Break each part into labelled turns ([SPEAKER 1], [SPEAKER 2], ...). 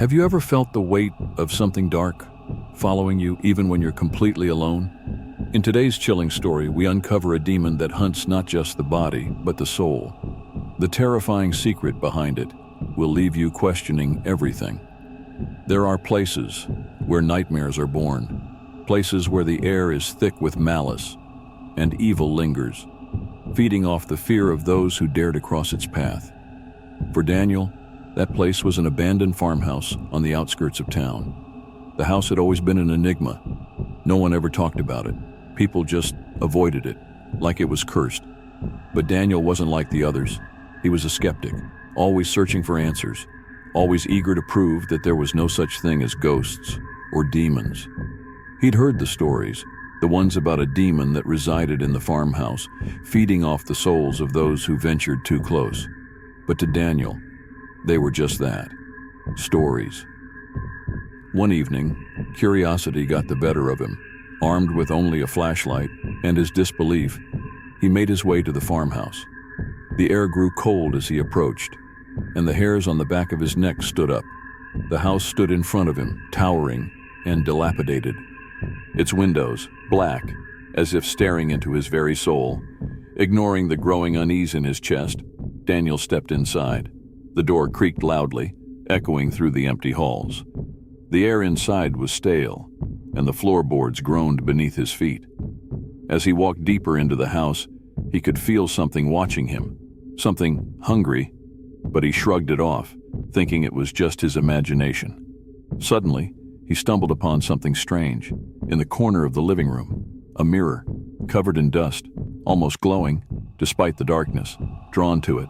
[SPEAKER 1] Have you ever felt the weight of something dark following you even when you're completely alone? In today's chilling story, we uncover a demon that hunts not just the body, but the soul. The terrifying secret behind it will leave you questioning everything. There are places where nightmares are born, places where the air is thick with malice and evil lingers, feeding off the fear of those who dare to cross its path. For Daniel, that place was an abandoned farmhouse on the outskirts of town. The house had always been an enigma. No one ever talked about it. People just avoided it, like it was cursed. But Daniel wasn't like the others. He was a skeptic, always searching for answers, always eager to prove that there was no such thing as ghosts or demons. He'd heard the stories, the ones about a demon that resided in the farmhouse, feeding off the souls of those who ventured too close. But to Daniel, they were just that, stories. One evening, curiosity got the better of him. Armed with only a flashlight and his disbelief, he made his way to the farmhouse. The air grew cold as he approached, and the hairs on the back of his neck stood up. The house stood in front of him, towering and dilapidated. Its windows, black, as if staring into his very soul. Ignoring the growing unease in his chest, Daniel stepped inside. The door creaked loudly, echoing through the empty halls. The air inside was stale, and the floorboards groaned beneath his feet. As he walked deeper into the house, he could feel something watching him, something hungry, but he shrugged it off, thinking it was just his imagination. Suddenly, he stumbled upon something strange. In the corner of the living room, a mirror, covered in dust, almost glowing, despite the darkness, drawn to it.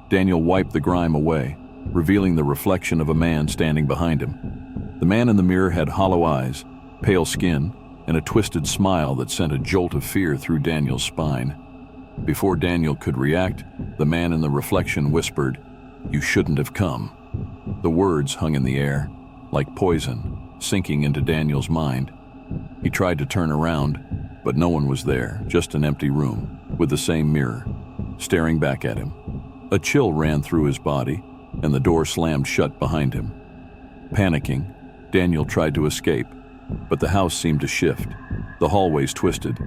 [SPEAKER 1] Daniel wiped the grime away, revealing the reflection of a man standing behind him. The man in the mirror had hollow eyes, pale skin, and a twisted smile that sent a jolt of fear through Daniel's spine. Before Daniel could react, the man in the reflection whispered, "You shouldn't have come." The words hung in the air, like poison, sinking into Daniel's mind. He tried to turn around, but no one was there, just an empty room, with the same mirror, staring back at him. A chill ran through his body, and the door slammed shut behind him. Panicking, Daniel tried to escape, but the house seemed to shift. The hallways twisted.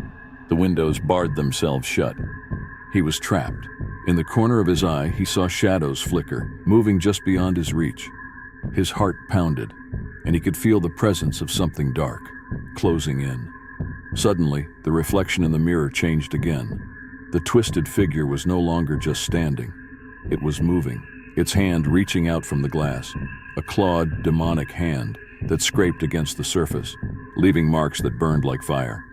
[SPEAKER 1] The windows barred themselves shut. He was trapped. In the corner of his eye, he saw shadows flicker, moving just beyond his reach. His heart pounded, and he could feel the presence of something dark, closing in. Suddenly, the reflection in the mirror changed again. The twisted figure was no longer just standing. It was moving, its hand reaching out from the glass, a clawed, demonic hand that scraped against the surface, leaving marks that burned like fire.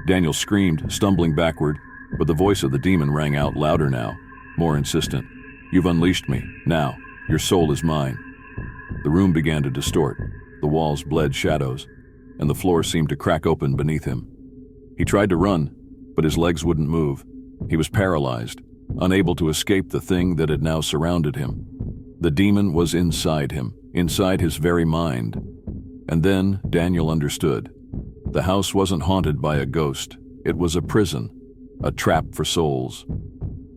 [SPEAKER 1] Daniel screamed, stumbling backward, but the voice of the demon rang out louder now, more insistent. "You've unleashed me. Now, your soul is mine." The room began to distort. The walls bled shadows, and the floor seemed to crack open beneath him. He tried to run, but his legs wouldn't move. He was paralyzed, unable to escape the thing that had now surrounded him. The demon was inside him, inside his very mind. And then Daniel understood. The house wasn't haunted by a ghost. It was a prison, a trap for souls.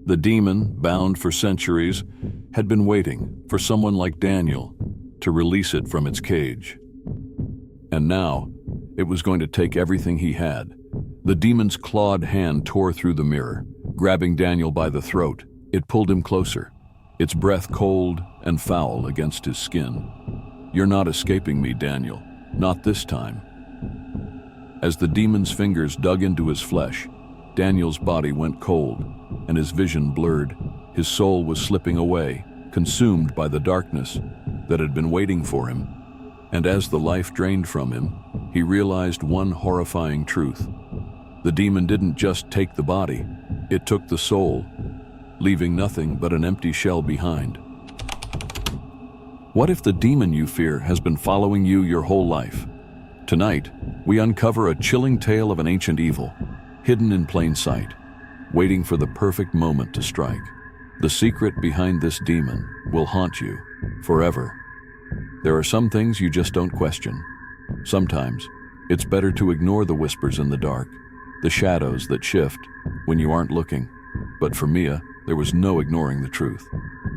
[SPEAKER 1] The demon, bound for centuries, had been waiting for someone like Daniel to release it from its cage. And now, it was going to take everything he had. The demon's clawed hand tore through the mirror, grabbing Daniel by the throat. It pulled him closer, its breath cold and foul against his skin. "You're not escaping me, Daniel. Not this time." As the demon's fingers dug into his flesh, Daniel's body went cold, and his vision blurred. His soul was slipping away, consumed by the darkness that had been waiting for him. And as the life drained from him, he realized one horrifying truth. The demon didn't just take the body, it took the soul, leaving nothing but an empty shell behind. What if the demon you fear has been following you your whole life? Tonight, we uncover a chilling tale of an ancient evil, hidden in plain sight, waiting for the perfect moment to strike. The secret behind this demon will haunt you forever. There are some things you just don't question. Sometimes, it's better to ignore the whispers in the dark, the shadows that shift when you aren't looking. But for Mia, there was no ignoring the truth.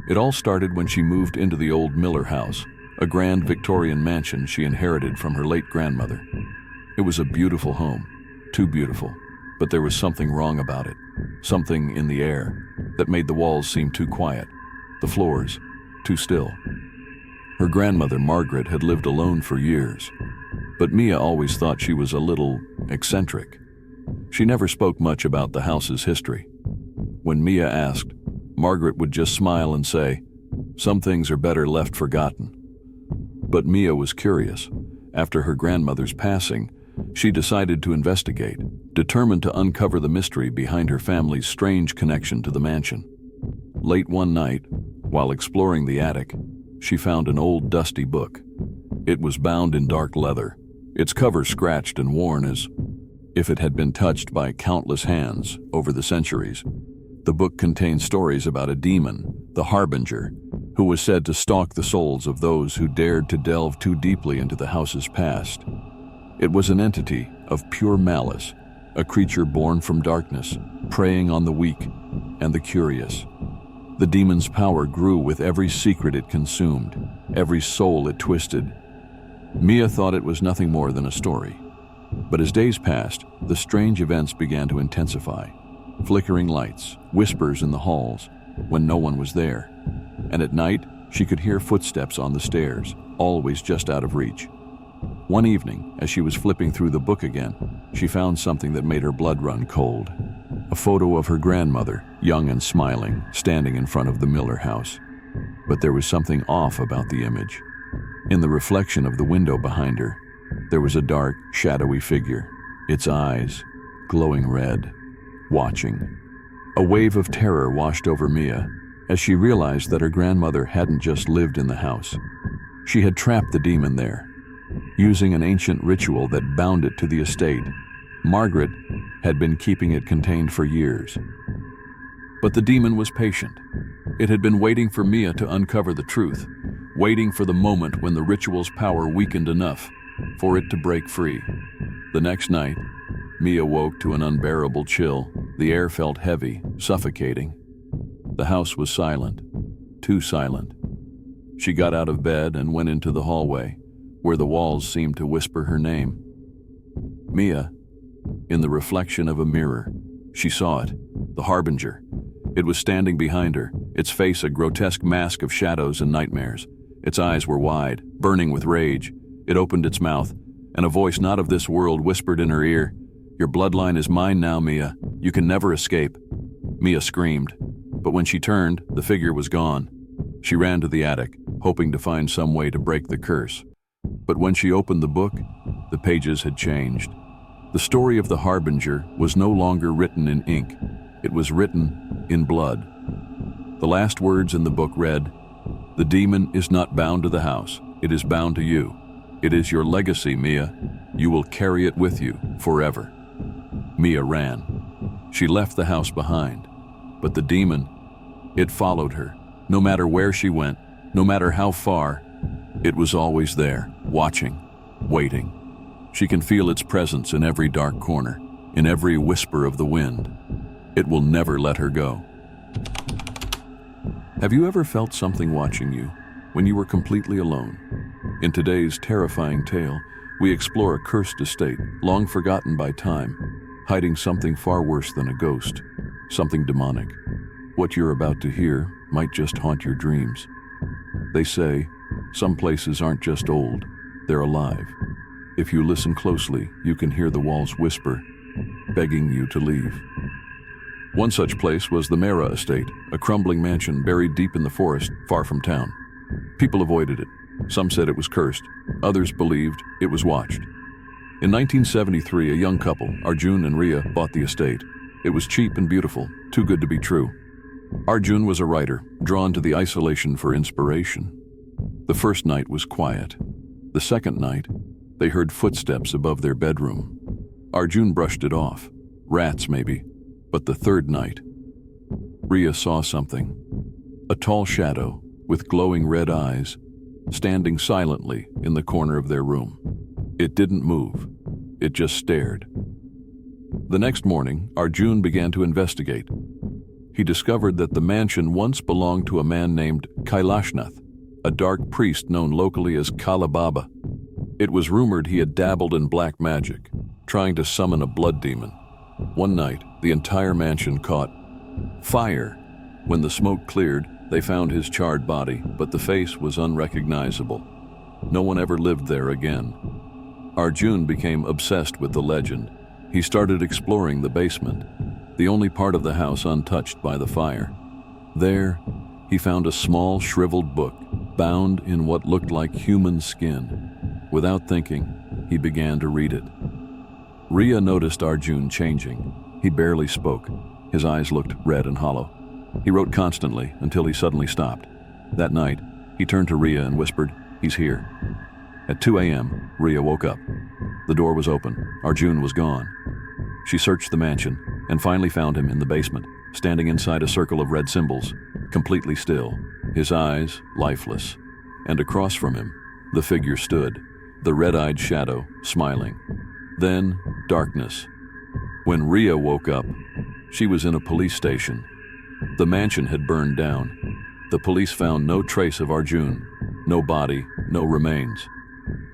[SPEAKER 1] It all started when she moved into the old Miller house, a grand Victorian mansion she inherited from her late grandmother. It was a beautiful home, too beautiful, but there was something wrong about it, something in the air that made the walls seem too quiet, the floors too still. Her grandmother, Margaret, had lived alone for years, but Mia always thought she was a little eccentric. She never spoke much about the house's history. When Mia asked, Margaret would just smile and say, "Some things are better left forgotten." But Mia was curious. After her grandmother's passing, she decided to investigate, determined to uncover the mystery behind her family's strange connection to the mansion. Late one night, while exploring the attic, she found an old dusty book. It was bound in dark leather, its cover scratched and worn as if it had been touched by countless hands over the centuries. The book contained stories about a demon, the Harbinger, who was said to stalk the souls of those who dared to delve too deeply into the house's past. It was an entity of pure malice, a creature born from darkness, preying on the weak and the curious. The demon's power grew with every secret it consumed, every soul it twisted. Mia thought it was nothing more than a story. But as days passed, the strange events began to intensify. Flickering lights, whispers in the halls when no one was there. And at night, she could hear footsteps on the stairs, always just out of reach. One evening, as she was flipping through the book again, she found something that made her blood run cold. A photo of her grandmother, young and smiling, standing in front of the Miller house. But there was something off about the image. In the reflection of the window behind her, there was a dark, shadowy figure, its eyes glowing red, watching. A wave of terror washed over Mia as she realized that her grandmother hadn't just lived in the house. She had trapped the demon there. Using an ancient ritual that bound it to the estate, Margaret had been keeping it contained for years. But the demon was patient. It had been waiting for Mia to uncover the truth, waiting for the moment when the ritual's power weakened enough for it to break free. The next night, Mia woke to an unbearable chill. The air felt heavy, suffocating. The house was silent, too silent. She got out of bed and went into the hallway, where the walls seemed to whisper her name. Mia. In the reflection of a mirror, she saw it, the Harbinger. It was standing behind her, its face a grotesque mask of shadows and nightmares. Its eyes were wide, burning with rage. It opened its mouth, and a voice not of this world whispered in her ear, "Your bloodline is mine now, Mia. You can never escape." Mia screamed, but when she turned, the figure was gone. She ran to the attic, hoping to find some way to break the curse. But when she opened the book, the pages had changed. The story of the Harbinger was no longer written in ink. It was written in blood. The last words in the book read, "The demon is not bound to the house. It is bound to you. It is your legacy, Mia. You will carry it with you forever." Mia ran. She left the house behind. But the demon, it followed her. No matter where she went, no matter how far, it was always there, watching, waiting. She can feel its presence in every dark corner, in every whisper of the wind. It will never let her go. Have you ever felt something watching you when you were completely alone? In today's terrifying tale, we explore a cursed estate, long forgotten by time, hiding something far worse than a ghost, something demonic. What you're about to hear might just haunt your dreams. They say, some places aren't just old, they're alive. If you listen closely, you can hear the walls whisper, begging you to leave. One such place was the Mera estate, a crumbling mansion buried deep in the forest, far from town. People avoided it. Some said it was cursed. Others believed it was watched. In 1973, a young couple, Arjun and Ria, bought the estate. It was cheap and beautiful, too good to be true. Arjun was a writer, drawn to the isolation for inspiration. The first night was quiet. The second night, they heard footsteps above their bedroom. Arjun brushed it off. Rats, maybe. But the third night, Ria saw something. A tall shadow, with glowing red eyes, standing silently in the corner of their room. It didn't move. It just stared. The next morning, Arjun began to investigate. He discovered that the mansion once belonged to a man named Kailashnath. a dark priest known locally as Kalababa. It was rumored he had dabbled in black magic, trying to summon a blood demon. One night, the entire mansion caught fire. When the smoke cleared, they found his charred body, but the face was unrecognizable. No one ever lived there again. Arjun became obsessed with the legend. He started exploring the basement, the only part of the house untouched by the fire. There, he found a small, shriveled book, bound in what looked like human skin. Without thinking, he began to read it. Ria noticed Arjun changing. He barely spoke. His eyes looked red and hollow. He wrote constantly until he suddenly stopped. That night, he turned to Ria and whispered, "He's here." At 2 a.m., Ria woke up. The door was open. Arjun was gone. She searched the mansion and finally found him in the basement, standing inside a circle of red symbols, completely still, his eyes lifeless. And across from him, the figure stood, the red-eyed shadow, smiling. Then, darkness. When Ria woke up, she was in a police station. The mansion had burned down. The police found no trace of Arjun, no body, no remains.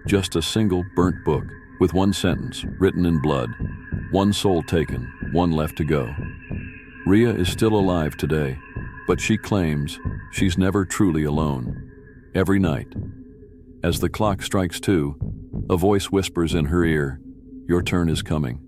[SPEAKER 1] Just a single burnt book with one sentence written in blood. One soul taken, one left to go. Ria is still alive today, but she claims she's never truly alone. Every night, as the clock strikes 2, a voice whispers in her ear, "Your turn is coming."